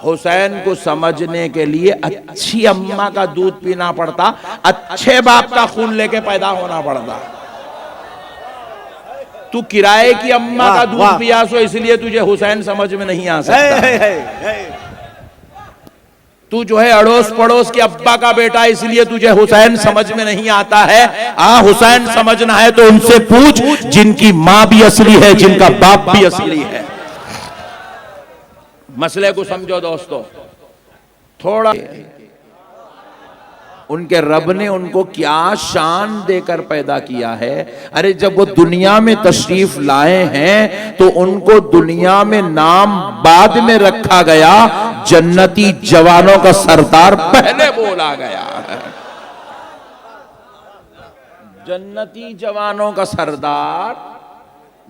حسین کو سمجھنے کے لیے اچھی اماں کا دودھ پینا پڑتا، اچھے باپ کا خون لے کے پیدا ہونا پڑتا۔ تو کرائے کی اماں کا دودھ پیا سو اس لیے تجھے حسین سمجھ میں نہیں آ سکتا۔ تو جو ہے اڑوس پڑوس کے ابا کا بیٹا اس لیے تجھے حسین سمجھ میں نہیں آتا ہے۔ حسین سمجھنا ہے تو ان سے پوچھ جن کی ماں بھی اصلی ہے، جن کا باپ بھی اصلی ہے۔ مسئلے کو سمجھو دوستو، تھوڑا ان کے رب نے ان کو کیا شان دے کر پیدا کیا ہے۔ ارے جب وہ دنیا میں تشریف لائے ہیں تو ان کو دنیا میں نام بعد میں رکھا گیا، جنتی جوانوں کا سردار پہلے بولا گیا ہے۔ جنتی جوانوں کا سردار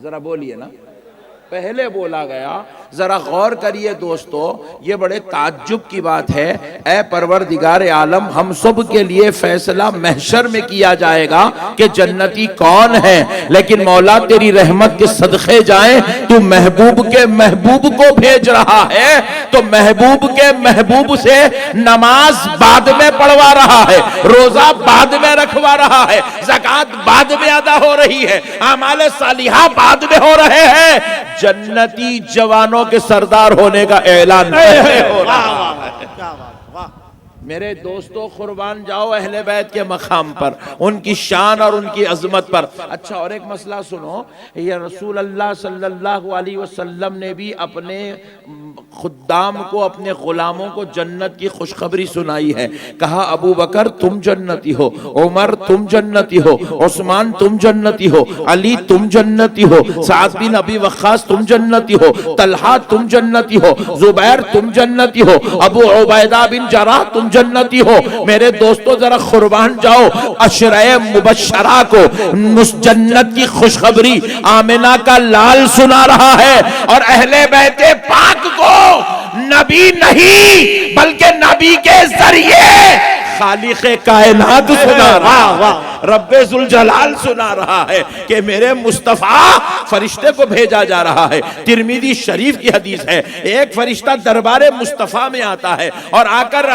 ذرا بولیے نا، پہلے بولا گیا۔ ذرا غور کریے دوستو، یہ بڑے تعجب کی بات ہے۔ اے پروردگار عالم، ہم سب کے لیے فیصلہ محشر میں کیا جائے گا کہ جنتی کون ہے، لیکن مولا تیری رحمت کے صدقے جائیں، تو محبوب کے محبوب کو بھیج رہا ہے، تو محبوب کے محبوب سے نماز بعد میں پڑھوا رہا ہے، روزہ بعد میں رکھوا رہا ہے، زکوٰۃ بعد میں ادا ہو رہی ہے، اعمال صالحہ بعد میں ہو رہے ہیں۔ جنتی جوانوں کے سردار ہونے کا اعلان ہو رہا ہے۔ میرے دوستو، قربان جاؤ اہل بیت کے مقام پر، ان کی شان اور ان کی عظمت پر۔ اچھا، اور ایک مسئلہ سنو، یہ رسول اللہ صلی اللہ علیہ وسلم نے بھی اپنے خدام کو، اپنے غلاموں کو جنت کی خوشخبری سنائی ہے۔ کہا ابو بکر تم جنتی ہو، عمر تم جنتی ہو، عثمان تم جنتی ہو، علی تم جنتی ہو، سعد بن ابی وقاص تم جنتی ہو، طلحہ تم جنتی ہو، زبیر تم جنتی ہو، ابو عبیدہ بن جراح تم جنتی ہو۔ میرے دوستو ذرا قربان جاؤ، عشرہ مبشرہ کو جنت کی خوشخبری آمنہ کا لال سنا رہا ہے، اور اہل بیت پاک کو نبی نہیں بلکہ نبی کے ذریعے خالق کائنات سنا رہا ہے، رب ذوالجلال سنا رہا ہے کہ میرے مصطفیٰ فرشتے کو بھیجا جا رہا ہے۔ ترمذی شریف کی حدیث ہے، ایک فرشتہ دربار مصطفیٰ میں آتا ہے اور آ کر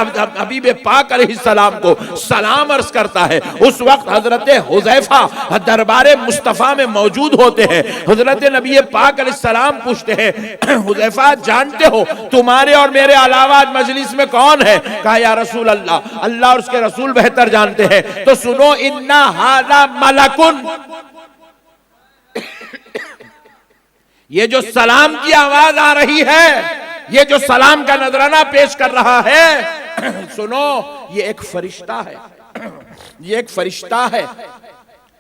حبیب پاک علیہ السلام کو سلام عرض کرتا ہے۔ اس وقت حضرت حذیفہ دربار مصطفیٰ میں موجود ہوتے ہیں۔ حضرت نبی پاک علیہ السلام پوچھتے ہیں، حذیفہ جانتے ہو تمہارے اور میرے علاوہ مجلس میں کون ہے؟ کہا یا رسول اللہ، اللہ اور اس کے رسول بہتر جانتے ہیں۔ تو سنو، اِنَّ هَذَا مَلَكٌ، یہ جو سلام کی آواز آ رہی ہے، یہ جو سلام کا نذرانہ پیش کر رہا ہے، سنو، یہ ایک فرشتہ ہے، یہ ایک فرشتہ ہے۔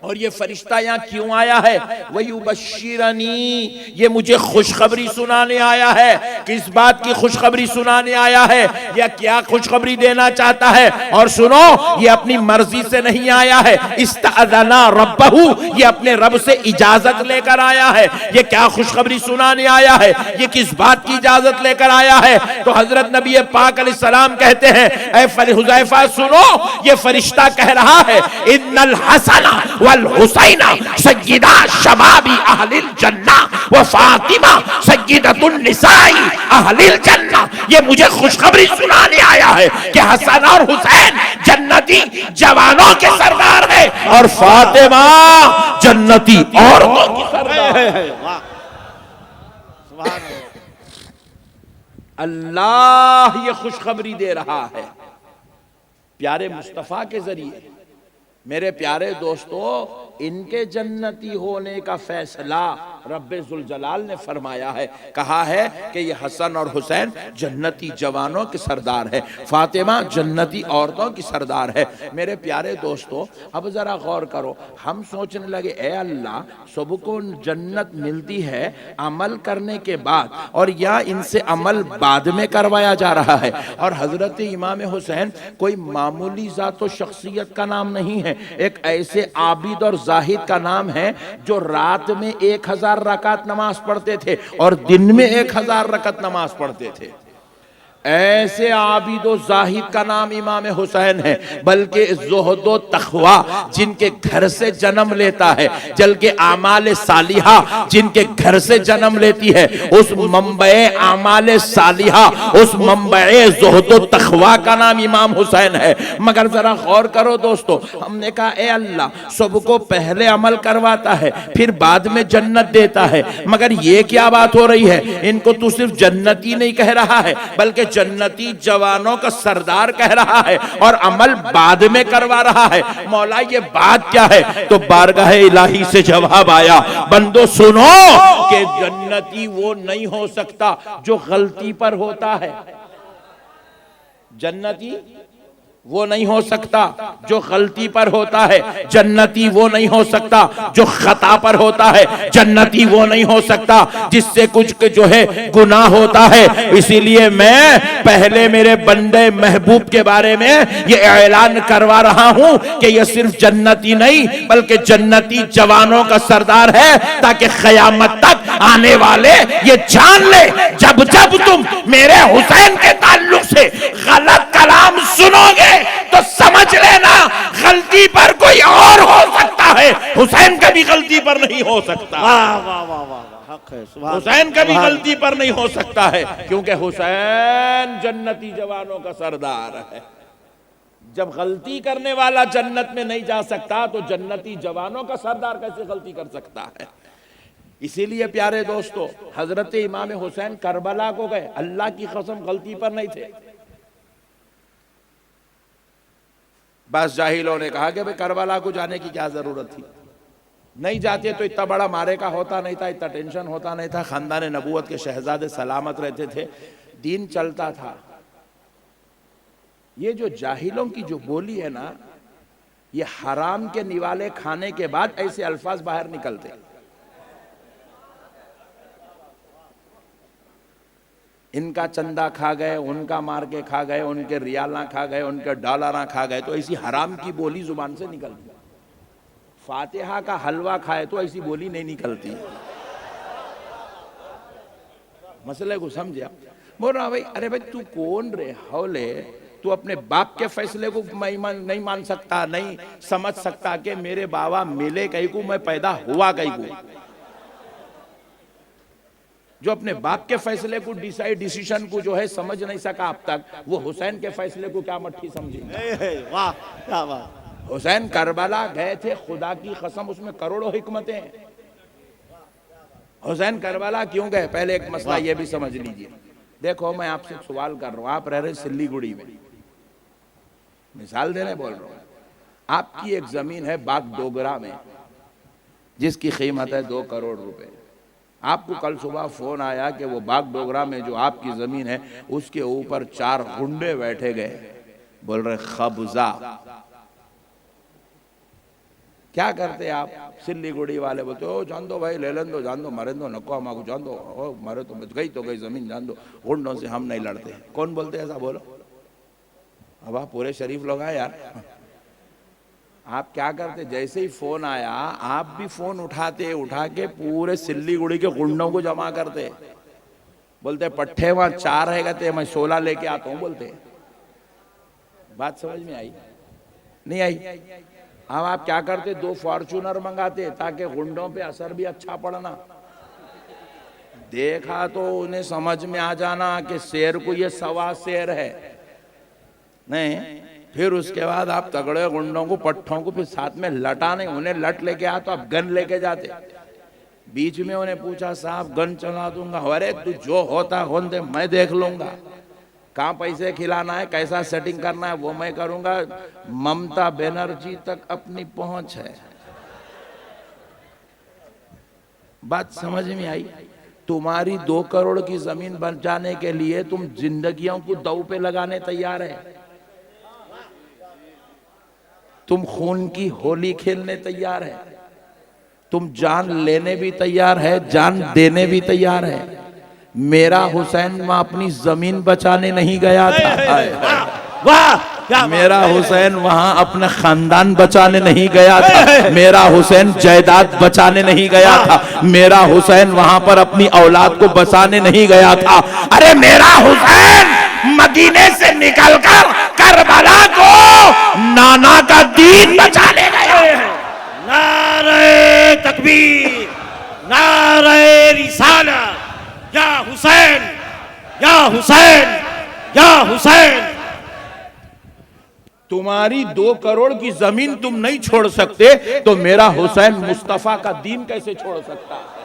اور یہ فرشتہ یہاں کیوں آیا ہے؟ وَيُبَشِّرَنِي، یہ مجھے خوشخبری سنانے آیا ہے۔ کس بات کی خوشخبری سنانے آیا ہے، یا کیا خوشخبری دینا چاہتا ہے؟ اور سنو، یہ اپنی مرضی سے نہیں آیا ہے، استأذن ربہ، یہ اپنے رب سے اجازت لے کر آیا ہے۔ یہ کیا خوشخبری سنانے آیا ہے، یہ کس بات کی اجازت لے کر آیا ہے؟ تو حضرت نبی پاک علیہ السلام کہتے ہیں، اے حذیفہ سنو، یہ فرشتہ کہہ رہا ہے، ان الحسن والحسین سیدہ شباب اہل الجنہ وفاطمہ سیدۃ النساء اہل الجنہ۔ یہ مجھے خوشخبری سنانے آیا ہے کہ حسن اور حسین جنتی جوانوں کے سردار ہیں، اور فاطمہ جنتی عورتوں کی سردار ہے۔ اللہ یہ خوشخبری دے رہا ہے پیارے مصطفیٰ کے ذریعے۔ میرے پیارے دوستو، ان کے جنتی ہونے کا فیصلہ رب ذوالجلال نے فرمایا ہے، کہا ہے کہ یہ حسن اور حسین جنتی جوانوں کے سردار ہے، فاطمہ جنتی عورتوں کی سردار ہے۔ میرے پیارے دوستو، اب ذرا غور کرو، ہم سوچنے لگے اے اللہ، سب کو جنت ملتی ہے عمل کرنے کے بعد، اور یا ان سے عمل بعد میں کروایا جا رہا ہے؟ اور حضرت امام حسین کوئی معمولی ذات و شخصیت کا نام نہیں ہے، ایک ایسے عابد اور زاہد کا نام ہے جو رات میں 1000 رکعت نماز پڑھتے تھے اور دن میں 1000 رکعت نماز پڑھتے تھے۔ ایسے عابد و زاہد کا نام امام حسین ہے، بلکہ زہد و تقوی جن کے گھر سے جنم لیتا ہے، بلکہ اعمال صالحہ جن کے گھر سے جنم لیتی ہے، اس منبع اعمال صالحہ، اس منبع زہد و تقوی کا نام امام حسین ہے۔ مگر ذرا غور کرو دوستو، ہم نے کہا اے اللہ سب کو پہلے عمل کرواتا ہے پھر بعد میں جنت دیتا ہے، مگر یہ کیا بات ہو رہی ہے؟ ان کو تو صرف جنتی نہیں کہہ رہا ہے بلکہ جنتی جوانوں کا سردار کہہ رہا ہے، اور عمل بعد میں کروا رہا ہے۔ مولا یہ بات کیا ہے؟ تو بارگاہ الہی سے جواب آیا، بندو سنو کہ جنتی وہ نہیں ہو سکتا جو غلطی پر ہوتا ہے، جنتی وہ نہیں ہو سکتا جو غلطی پر ہوتا ہے، جنتی وہ نہیں ہو سکتا جو خطا پر ہوتا ہے، جنتی وہ نہیں ہو سکتا جس سے کچھ جو ہے گناہ ہوتا ہے۔ اسی لیے میں پہلے میرے بندے محبوب کے بارے میں یہ اعلان کروا رہا ہوں کہ یہ صرف جنتی نہیں بلکہ جنتی جوانوں کا سردار ہے، تاکہ قیامت تک آنے والے یہ جان لے جب جب تم میرے حسین کے تعلق سے غلط کلام سنو گے تو سمجھ لینا غلطی پر کوئی اور ہو سکتا ہے، حسین کبھی غلطی پر نہیں ہو سکتا۔ حسین کبھی غلطی پر نہیں ہو سکتا ہے، کیونکہ حسین جنتی جوانوں کا سردار ہے۔ جب غلطی کرنے والا جنت میں نہیں جا سکتا تو جنتی جوانوں کا سردار کیسے غلطی کر سکتا ہے؟ اسی لیے پیارے دوستو، حضرت امام حسین کربلا کو گئے، اللہ کی قسم غلطی پر نہیں تھے۔ بس جاہلوں نے کہا کہ کربلا کو جانے کی کیا ضرورت تھی، نہیں جاتے تو اتنا بڑا مارے کا ہوتا نہیں تھا، اتنا ٹینشن ہوتا نہیں تھا، خاندان نبوت کے شہزادے سلامت رہتے تھے، دین چلتا تھا۔ یہ جو جاہلوں کی جو بولی ہے نا، یہ حرام کے نوالے کھانے کے بعد ایسے الفاظ باہر نکلتے۔ ان کا چندہ کھا گئے، ان کا مار کے کھا گئے، ان کے ریالاں کھا گئے، ان کے ڈالراں کھا گئے، تو ایسی حرام کی بولی زبان سے نکلتی۔ فاتحہ کا حلوہ کھائے تو ایسی بولی نہیں نکلتی۔ مسئلے کو سمجھا؟ بول رہا بھائی، ارے بھائی تو کون رہے حولے، تو اپنے باپ کے فیصلے کو نہیں مان سکتا، نہیں سمجھ سکتا کہ میرے بابا ملے کہیں کو، میں پیدا ہوا کہیں کو۔ جو اپنے باپ کے فیصلے کو ڈیسیشن کو جو ہے سمجھ نہیں سکا اب تک، وہ حسین کے فیصلے کو کیا مٹھی سمجھیں گے؟ حسین کربلا گئے تھے، خدا کی قسم اس میں کروڑوں حکمتیں ہیں۔ حسین کربلا کیوں گئے؟ پہلے ایک مسئلہ یہ بھی سمجھ لیجئے۔ دیکھو میں آپ سے سوال کر رہا ہوں، آپ رہ رہے سلی گڑی میں، مثال دینے بول رہا ہوں، آپ کی ایک زمین ہے باغ ڈوگرا میں جس کی قیمت ہے 2 کروڑ روپے۔ آپ کو کل صبح فون آیا کہ وہ باغ ڈوگرا میں جو آپ کی زمین ہے اس کے اوپر 4 غنڈے بیٹھے گئے، بول رہے قبضہ۔ کیا کرتے آپ؟ سلی گڑی والے بولتے ہو جان دو بھائی، لے لیں دو، جان دو، مرے دو، نکو ہم کو جان دو، مرے تو گئی تو گئی زمین، جان دو، غنڈوں سے ہم نہیں لڑتے۔ کون بولتے ایسا؟ بولو اب آپ پورے شریف لوگ ہیں یار۔ آپ کیا کرتے؟ جیسے ہی فون آیا آپ بھی فون اٹھا کے پورے سلی گڑی کے غنڈوں کو جمع کرتے، بولتے پٹھے وہاں 4 رہ گئے، میں 16 لے کے آتا ہوں بولتے۔ بات سمجھ میں آئی نہیں آئی؟ اب آپ کیا کرتے؟ 2 فارچونر منگاتے تاکہ غنڈوں پہ اثر بھی اچھا پڑنا۔ دیکھا تو انہیں سمجھ میں آ جانا کہ شیر کو یہ سوا شیر ہے نہیں، پھر اس کے بعد آپ تگڑے غنڈوں کو پٹھوں کو پھر ساتھ میں لٹانے، انہیں لٹ لے کے آ تو آپ گن لے کے جاتے۔ بیچ میں انہیں پوچھا صاحب گن چلا دوں گا، ارے تو جو ہوتا ہون دے، میں دیکھ لوں گا، کہاں پیسے کھلانا ہے، کیسا سیٹنگ کرنا ہے وہ میں کروں گا، ممتا بینرجی تک اپنی پہنچ ہے۔ بات سمجھ میں آئی؟ تمہاری 2 کروڑ کی زمین بچانے کے لیے تم زندگیوں کو دو پہ لگانے تیار ہے، تم خون کی ہولی کھیلنے تیار ہے، تم جان لینے بھی تیار ہے، جان دینے بھی تیار ہے۔ میرا حسین وہاں اپنی زمین بچانے نہیں گیا تھا، میرا حسین وہاں اپنے خاندان بچانے نہیں گیا تھا، میرا حسین جائیداد بچانے نہیں گیا تھا، میرا حسین وہاں پر اپنی اولاد کو بچانے نہیں گیا تھا۔ ارے میرا حسین یا حسین. تمہاری 2 کروڑ کی زمین تم نہیں چھوڑ سکتے تو میرا حسین مصطفیٰ کا دین کیسے چھوڑ سکتا ہے؟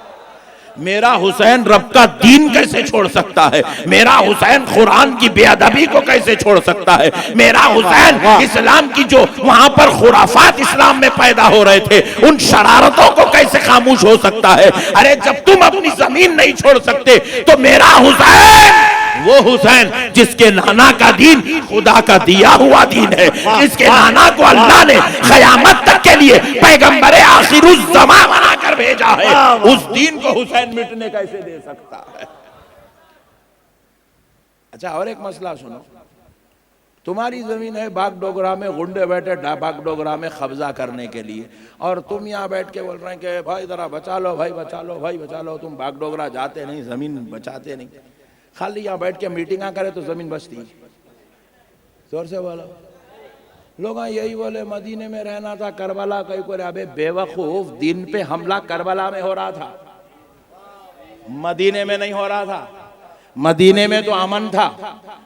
میرا حسین رب کا دین کیسے چھوڑ سکتا ہے؟ میرا حسین قرآن کی بے ادبی کو کیسے چھوڑ سکتا ہے؟ میرا حسین اسلام کی جو وہاں پر خرافات اسلام میں پیدا ہو رہے تھے ان شرارتوں کو کیسے خاموش ہو سکتا ہے؟ ارے جب تم اپنی زمین نہیں چھوڑ سکتے تو میرا حسین، وہ حسین جس کے نانا کا دین خدا کا دیا ہوا دین ہے، جس کے نانا کو اللہ نے قیامت تک کے لیے پیغمبر آخر الزمان بنا کر بھیجا ہے، اس دین کو حسین مٹنے کیسے دے سکتا ہے؟ اچھا اور ایک مسئلہ سنو، تمہاری زمین ہے باغ ڈوگرا میں، گنڈے بیٹھے باغ ڈوگرا میں قبضہ کرنے کے لیے، اور تم یہاں بیٹھ کے بول رہے ہیں کہ بھائی ذرا بچا لو، بھائی بچا لو، بھائی بچا لو. تم باغ ڈوگرا جاتے نہیں، زمین بچاتے نہیں، خالی یہاں بیٹھ کے میٹنگاں کرے تو زمین بچتی. زور سے بولو. لوگ یہی بولے مدینے میں رہنا تھا، کربلا کئی کو رہے. ابے بے وقوف، دین پہ حملہ کربلا میں ہو رہا تھا، مدینے میں نہیں ہو رہا تھا. مدینے میں تو امن تھا،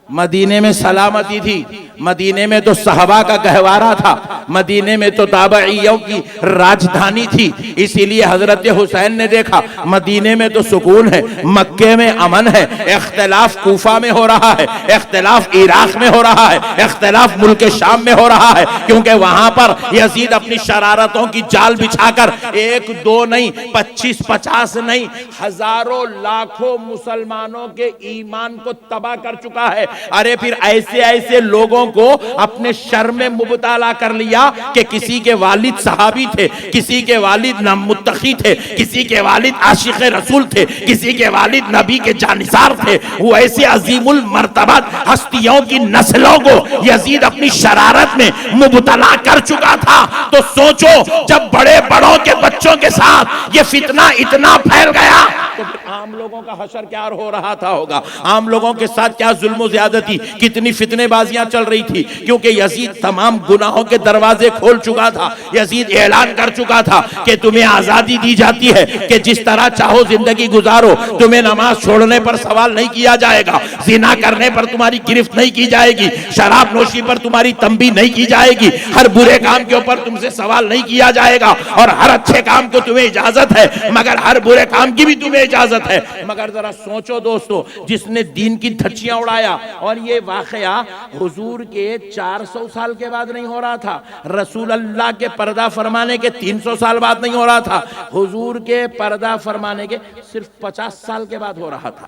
مدینے میں سلامتی تھی، مدینے میں تو صحابہ کا گہوارہ تھا، مدینے میں تو تابعیوں کی راجدھانی تھی. اسی لیے حضرت حسین نے دیکھا مدینے میں تو سکون ہے، مکے میں امن ہے. اختلاف کوفہ میں ہو رہا ہے، اختلاف عراق میں ہو رہا ہے، اختلاف ملک شام میں ہو رہا ہے، کیونکہ وہاں پر یزید اپنی شرارتوں کی جال بچھا کر 1 2 نہیں 25 50 نہیں ہزاروں لاکھوں مسلمانوں کے ایمان کو تباہ کر چکا ہے. ارے پھر ایسے لوگوں کو اپنے شر میں مبتلا کر لیا کہ کسی کے والد صحابی تھے، کسی کے والد متقی تھے، کسی کے والد عاشق رسول تھے، کسی کے والد نبی کے جانثار تھے. وہ ایسے عظیم المرتبہ ہستیوں کی نسلوں کو یزید اپنی شرارت میں مبتلا کر چکا تھا. تو سوچو جب بڑے بڑوں کے بچوں کے ساتھ یہ فتنہ اتنا پھیل گیا تو پھر عام لوگوں کا حشر کیا ہو رہا تھا ہوگا؟ عام لوگوں کے ساتھ کیا ظلم و زیادتی، کتنی فتنے بازیاں چل رہی تھی. کیونکہ یزید تمام گناہوں کے دروازے کھول چکا تھا. یزید اعلان کر چکا تھا کہ تمہیں آزادی دی جاتی ہے کہ جس طرح چاہو زندگی گزارو، تمہیں نماز چھوڑنے پر سوال نہیں کیا جائے گا، زنا کرنے پر تمہاری گرفت نہیں کی جائے گی، شراب نوشی پر تمہاری تنبیہ نہیں کی جائے گی، ہر برے کام کے اوپر تم سے سوال نہیں کیا جائے گا، اور ہر اچھے کام کو تمہیں اجازت ہے مگر ہر برے کام کی بھی تمہیں اجازت ہے. مگر ذرا سوچو دوستو، جس نے دین کی دھچیاں اڑایا، اور یہ واقعہ حضور کے 400 سال کے بعد نہیں ہو رہا تھا، رسول اللہ کے پردہ فرمانے کے 300 سال بعد نہیں ہو رہا تھا، حضور کے پردہ فرمانے کے صرف 50 سال کے بعد ہو رہا تھا.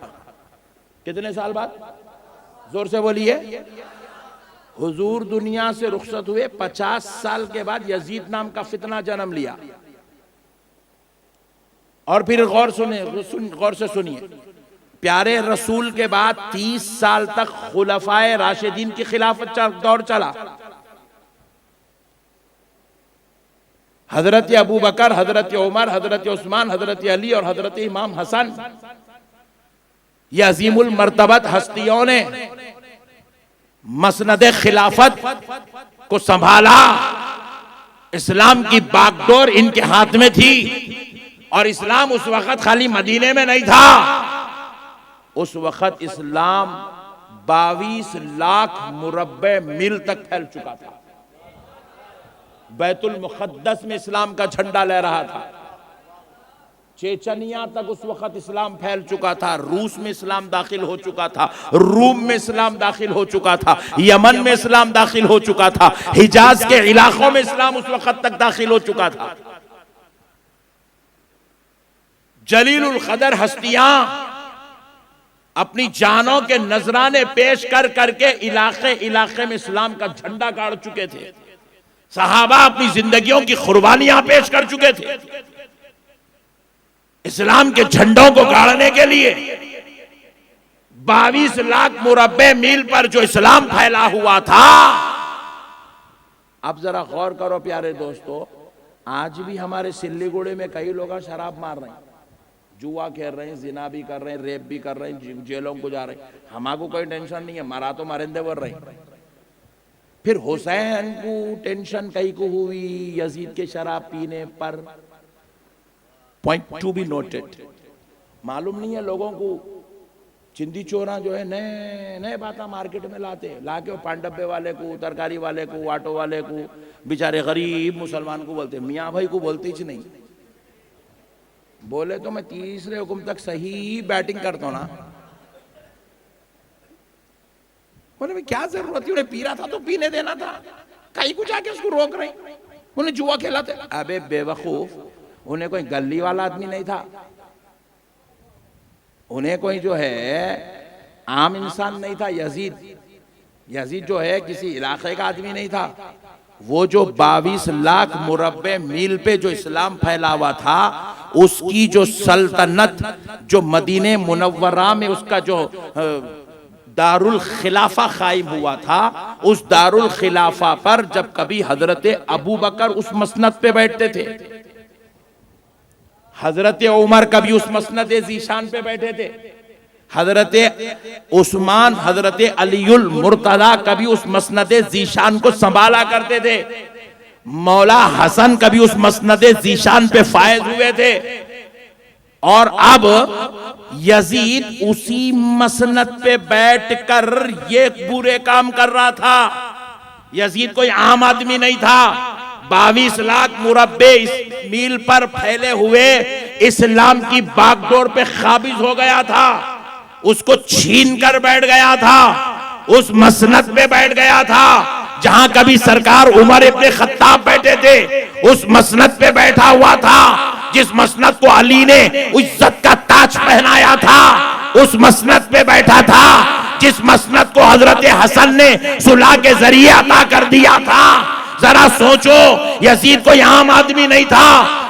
کتنے سال بعد؟ زور سے بولیے. حضور دنیا سے رخصت ہوئے 50 سال کے بعد یزید نام کا فتنہ جنم لیا. اور پھر غور سے سنیے، پیارے رسول کے بعد 30 سال تک خلفائے راشدین کی خلافت دور چلا. حضرت ابو بکر، حضرت عمر، حضرت عثمان، حضرت علی اور حضرت امام حسن، یہ عظیم المرتبت ہستیوں نے مسند خلافت کو سنبھالا. اسلام کی باغ ڈور ان کے ہاتھ میں تھی، اور اسلام اس وقت خالی مدینے میں نہیں تھا، اس وقت اسلام 22 لاکھ مربع میل تک پھیل چکا تھا. بیت المقدس میں اسلام کا جھنڈا لے رہا تھا، چیچنیا تک اس وقت اسلام پھیل چکا تھا، روس میں اسلام داخل ہو چکا تھا، روم میں اسلام داخل ہو چکا تھا، یمن میں اسلام داخل ہو چکا تھا، حجاز کے علاقوں میں اسلام اس وقت تک داخل ہو چکا تھا. جلیل القدر ہستیاں اپنی جانوں کے نذرانے پیش کر کر کے علاقے میں اسلام کا جھنڈا گاڑ چکے تھے. صحابہ اپنی زندگیوں کی قربانیاں پیش کر چکے تھے اسلام کے جھنڈوں کو گاڑنے کے لیے. 22 لاکھ مربع میل پر جو اسلام پھیلا ہوا تھا. اب ذرا غور کرو پیارے دوستو، آج بھی ہمارے سلی گوڑے میں کئی لوگ شراب مار رہے ہیں، جوا کھیل رہے ہیں، زنا بھی کر رہے ہیں، ریپ بھی کر رہے ہیں، جیلوں کو جا رہے ہیں. ہمارے کو کوئی ٹینشن نہیں ہے، مرا تو مرندے بڑھ رہے ہیں. پھر حسین کو ٹینشن کئی کو ہوئی یزید کے شراب پینے پر. Point to be noted. معلوم نہیں ہے لوگوں کو چندی چوراں جو ہے نئے نئے باتاں مارکیٹ میں لاتے، لا کے پان ڈبے والے کو، ترکاری والے کو، آٹو والے کو، بیچارے غریب مسلمان کو بولتے، میاں بھائی کو بولتے ہی نہیں۔ بولے تو میں تیسرے حکم تک صحیح بیٹنگ کرتا ہوں نا۔ بولے میں کیا ضرورت تھی، انہیں پی رہا تھا تو پینے دینا تھا، کہیں کو جا کے اس کو روک رہے ہیں، انہیں جوا کھیلاتے۔ ابے بے وقوف، انہیں کوئی گلی والا آدمی نہیں تھا، انہیں کوئی جو ہے عام انسان نہیں تھا۔ یزید جو ہے کسی علاقے کا آدمی نہیں تھا، وہ جو 22 لاکھ مربع میل پہ جو اسلام پھیلا ہوا تھا، اس کی جو سلطنت، جو مدینہ منورہ میں اس کا جو دارالخلافہ قائم ہوا تھا، اس دارالخلافہ پر جب کبھی حضرت ابو بکر اس مسند پہ بیٹھتے تھے، حضرت عمر کبھی اس مسند ذیشان پہ بیٹھے تھے، حضرت عثمان، حضرت علی المرتضی کبھی اس مسند ذیشان کو سنبھالا کرتے تھے، مولا حسن کبھی اس مسند ذیشان پہ فائز ہوئے تھے، اور اب یزید اسی مسند پہ بیٹھ کر یہ برے کام کر رہا تھا۔ یزید کوئی عام آدمی نہیں تھا، 22 لاکھ مربع میل پر پھیلے ہوئے اسلام کی باغ ڈور پہ قابض ہو گیا تھا، اس کو چھین کر بیٹھ گیا تھا، اس مسند پہ بیٹھ گیا تھا جہاں کبھی سرکار عمر ابن خطاب بیٹھے تھے، اس مسند پہ بیٹھا ہوا تھا، جس مسند کو علی نے عزت کا تاج پہنایا تھا، اس مسند پہ بیٹھا تھا، جس مسند کو حضرت حسن نے صلح کے ذریعے عطا کر دیا تھا۔ ذرا سوچو، یزید کوئی عام آدمی نہیں تھا،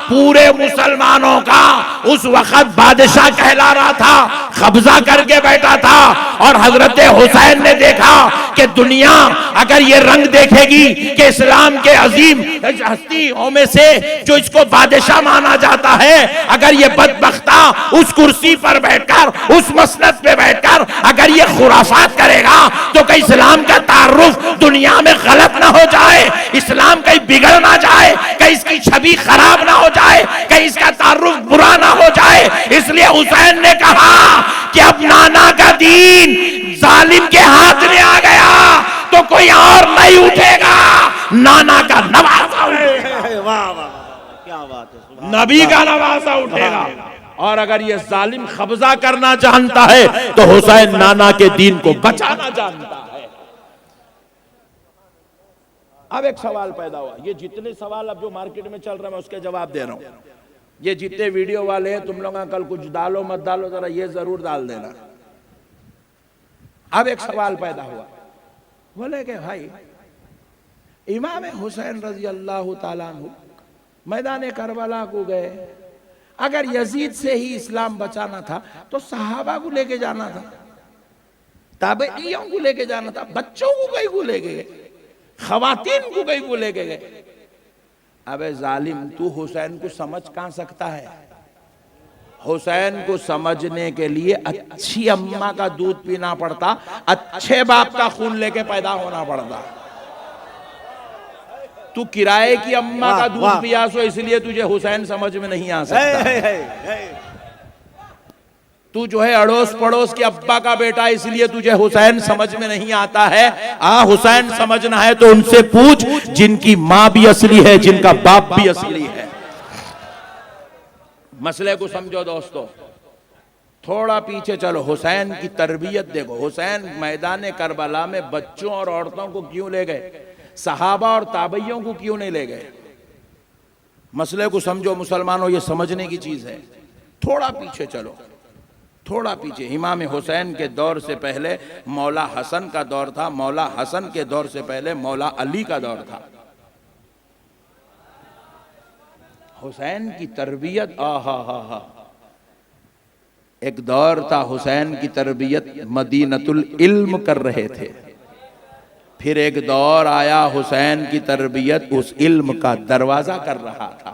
پورے مسلمانوں کا اس وقت بادشاہ کہلا رہا تھا، قبضہ کر کے بیٹھا تھا، اور حضرت حسین نے دیکھا کہ دنیا اگر یہ رنگ دیکھے گی کہ اسلام کے عظیم ہستیوں میں سے جو اس کو بادشاہ مانا جاتا ہے، اگر یہ بدبختہ اس کرسی پر بیٹھ کر، اس مسند پہ بیٹھ کر اگر یہ خرافات کرے گا تو کہ اسلام کا تعارف دنیا میں غلط نہ ہو جائے، اسلام کہیں بگڑ نہ جائے، کہیں اس کی چھبی خراب نہ ہو جائے، کہیں اس کا تعارف برا نہ ہو جائے۔ اس لیے حسین نے کہا کہ اب نانا کا دین ظالم کے ہاتھ میں آ گیا تو کوئی اور نہیں اٹھے گا، نانا کا نواسا اٹھے گا، نبی کا نواسا اٹھے گا۔ اور اگر یہ ظالم قبضہ کرنا جانتا ہے تو حسین نانا کے دین کو بچانا جانتا ہے۔ اب ایک سوال پیدا ہوا، یہ جتنے سوال اب جو مارکیٹ میں چل رہا ہے میں اس کے جواب دے رہا ہوں، یہ جتنے ویڈیو والے ہیں تم لوگاں کل کچھ ڈالو مت ڈالو، ذرا یہ ضرور ڈال دینا۔ اب ایک سوال پیدا ہوا، بولے کہ بھائی امام حسین رضی اللہ تعالیٰ عنہ میدان کربلا کو گئے، اگر یزید سے ہی اسلام بچانا تھا تو صحابہ کو لے کے جانا تھا، تابعیوں کو لے کے جانا تھا، بچوں کو کہیں کو لے کے گئے، خواتین کو کہیں کو لے کے گئے۔ اب ظالم تو حسین کو سمجھ کہاں سکتا ہے؟ حسین کو سمجھنے کے لیے اچھی اماں کا دودھ پینا پڑتا، اچھے باپ کا خون لے کے پیدا ہونا پڑتا۔ تو کرائے کی اماں کا دودھ پیا سو اس لیے تجھے حسین سمجھ میں نہیں آ سکتا، تو جو ہے اڑوس پڑوس کے ابا کا بیٹا اس لیے تجھے حسین سمجھ میں نہیں آتا ہے۔ حسین سمجھنا ہے تو ان سے پوچھ جن کی ماں بھی اصلی ہے، جن کا باپ بھی اصلی ہے۔ مسئلے کو سمجھو دوستو، تھوڑا پیچھے چلو، حسین کی تربیت دیکھو۔ حسین میدان کربلا میں بچوں اور عورتوں کو کیوں لے گئے؟ صحابہ اور تابعیوں کو کیوں نہیں لے گئے؟ مسئلے کو سمجھو مسلمانوں، یہ سمجھنے کی چیز ہے۔ تھوڑا پیچھے چلو، تھوڑا پیچھے۔ امام حسین کے دور سے پہلے مولا حسن کا دور تھا، مولا حسن کے دور سے پہلے مولا علی کا دور تھا۔ حسین کی تربیت ایک دور تھا، حسین کی تربیت مدینۃ العلم کر رہے تھے، پھر ایک دور آیا حسین کی تربیت اس علم کا دروازہ کر رہا تھا،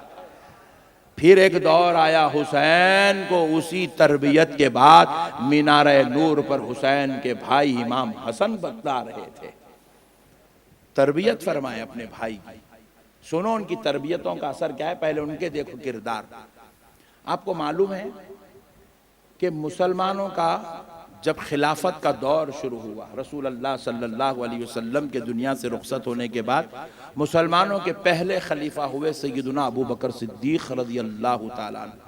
پھر ایک دور آیا حسین کو اسی تربیت کے بعد مینارہ نور پر حسین کے بھائی امام حسن بتلا رہے تھے۔ تربیت فرمائے اپنے بھائی کی، سنو ان کی تربیتوں کا اثر کیا ہے، پہلے ان کے دیکھو کردار۔ آپ کو معلوم ہے کہ مسلمانوں کا جب خلافت کا دور شروع ہوا، رسول اللہ صلی اللہ علیہ وسلم کے دنیا سے رخصت ہونے کے بعد مسلمانوں کے پہلے خلیفہ ہوئے سیدنا ابو بکر صدیق رضی اللہ تعالیٰ عنہ۔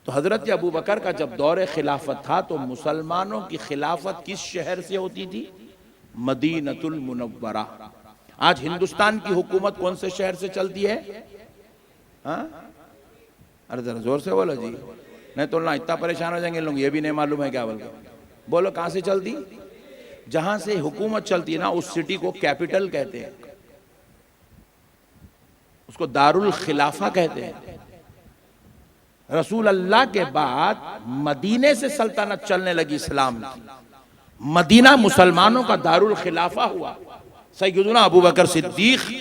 تو حضرت ابو بکر کا جب دور خلافت تھا تو مسلمانوں کی خلافت کس شہر سے ہوتی تھی؟ مدینہ المنورہ۔ آج ہندوستان کی حکومت کون سے شہر سے چلتی ہے؟ ارے ذرا زور سے بولو جی، نہیں تو اللہ اتنا پریشان ہو جائیں گے لوگ، یہ بھی نہیں معلوم ہے کیا بولو کہاں سے چلتی؟ جہاں سے حکومت چلتی ہے نا اس سٹی کو کیپٹل کہتے ہیں، اس کو دارالخلافہ کہتے ہیں۔ رسول اللہ کے بعد مدینے سے سلطنت چلنے لگی اسلام کی، مدینہ مسلمانوں کا دارالخلافہ ہوا۔ سیدنا ابو بکر صدیق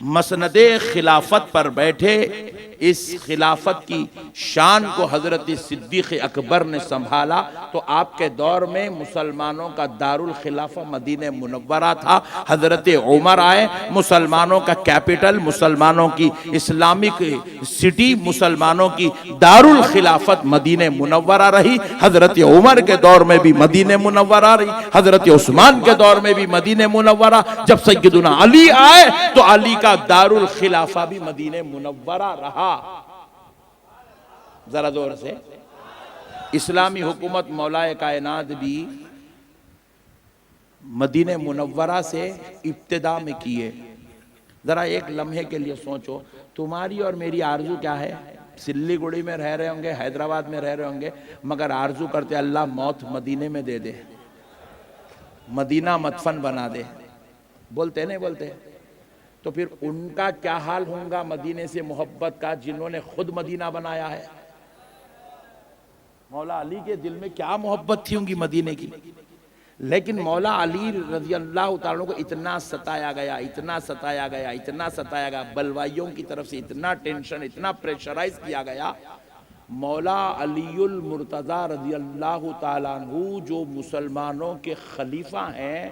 مسند خلافت پر بیٹھے، اس خلافت کی شان کو حضرت صدیق اکبر نے سنبھالا، تو آپ کے دور میں مسلمانوں کا دارالخلافہ مدینہ منورہ تھا۔ حضرت عمر آئے، مسلمانوں کا کیپٹل، مسلمانوں کی اسلامک سٹی، مسلمانوں کی دارالخلافت مدینہ منورہ رہی۔ حضرت عمر کے دور میں بھی مدینہ منورہ رہی، حضرت عثمان کے دور میں بھی مدینہ منورہ۔ جب سیدنا علی آئے تو علی کا دارالخلافہ بھی مدینہ منورہ رہا۔ ذرا زور سے، اسلامی حکومت مولا کائنات بھی مدینہ منورہ سے ابتدا میں کیے۔ ذرا ایک لمحے کے لیے سوچو، تمہاری اور میری آرزو کیا ہے؟ سلی گڑی میں رہ رہے ہوں گے، حیدرآباد میں رہ رہے ہوں گے، مگر آرزو کرتے اللہ موت مدینے میں دے دے، مدینہ مدفن بنا دے۔ بولتے نہیں بولتے؟ تو پھر ان کا کیا حال ہوگا مدینے سے محبت کا، جنہوں نے خود مدینہ بنایا ہے؟ مولا علی کے دل میں کیا محبت تھی ہوگی مدینے کی، لیکن مولا علی رضی اللہ تعالیٰ کو اتنا ستایا گیا، اتنا ستایا گیا، اتنا ستایا گیا، بلوائیوں کی طرف سے اتنا ٹینشن، اتنا پریشرائز کیا گیا۔ مولا علی المرتضی رضی اللہ تعالیٰ عنہ جو مسلمانوں کے خلیفہ ہیں،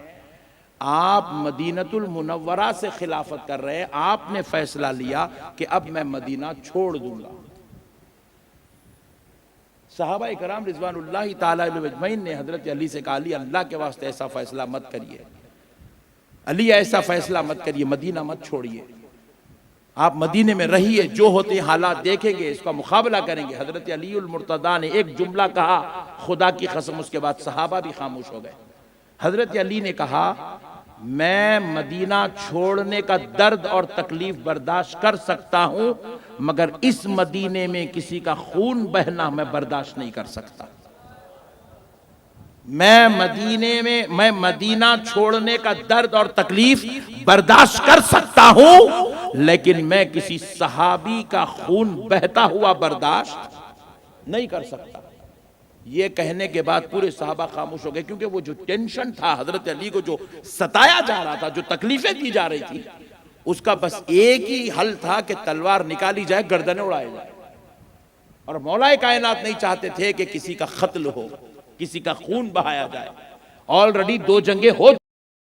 آپ مدینہ المنورہ سے خلافت کر رہے ہیں، آپ نے فیصلہ لیا کہ اب میں مدینہ چھوڑ دوں گا۔ صحابہ اکرام رضوان اللہ تعالیٰ علیہ اجمعین نے حضرت علی سے کہا، علی اللہ کے واسطے ایسا فیصلہ مت کریے، علی ایسا فیصلہ مت کریے، مدینہ مت چھوڑیے، آپ مدینے میں رہیے، جو ہوتے حالات دیکھیں گے اس کا مقابلہ کریں گے۔ حضرت علی المرتضیٰ نے ایک جملہ کہا، خدا کی قسم اس کے بعد صحابہ بھی خاموش ہو گئے۔ حضرت علی نے کہا، میں مدینہ چھوڑنے کا درد اور تکلیف برداشت کر سکتا ہوں، مگر اس مدینے میں کسی کا خون بہنا میں برداشت نہیں کر سکتا۔ میں مدینہ چھوڑنے کا درد اور تکلیف برداشت کر سکتا ہوں، لیکن میں کسی صحابی کا خون بہتا ہوا برداشت نہیں کر سکتا۔ یہ کہنے کے بعد پورے صحابہ خاموش ہو گئے، کیونکہ وہ جو ٹینشن تھا، حضرت علی کو جو ستایا جا رہا تھا، جو تکلیفیں دی جا رہی تھی، اس کا بس ایک ہی حل تھا کہ تلوار نکالی جائے، گردنیں اڑائے جائے۔ اور مولا کائنات نہیں چاہتے تھے کہ کسی کا قتل ہو، کسی کا خون بہایا جائے۔ آلریڈی 2 جنگیں ہو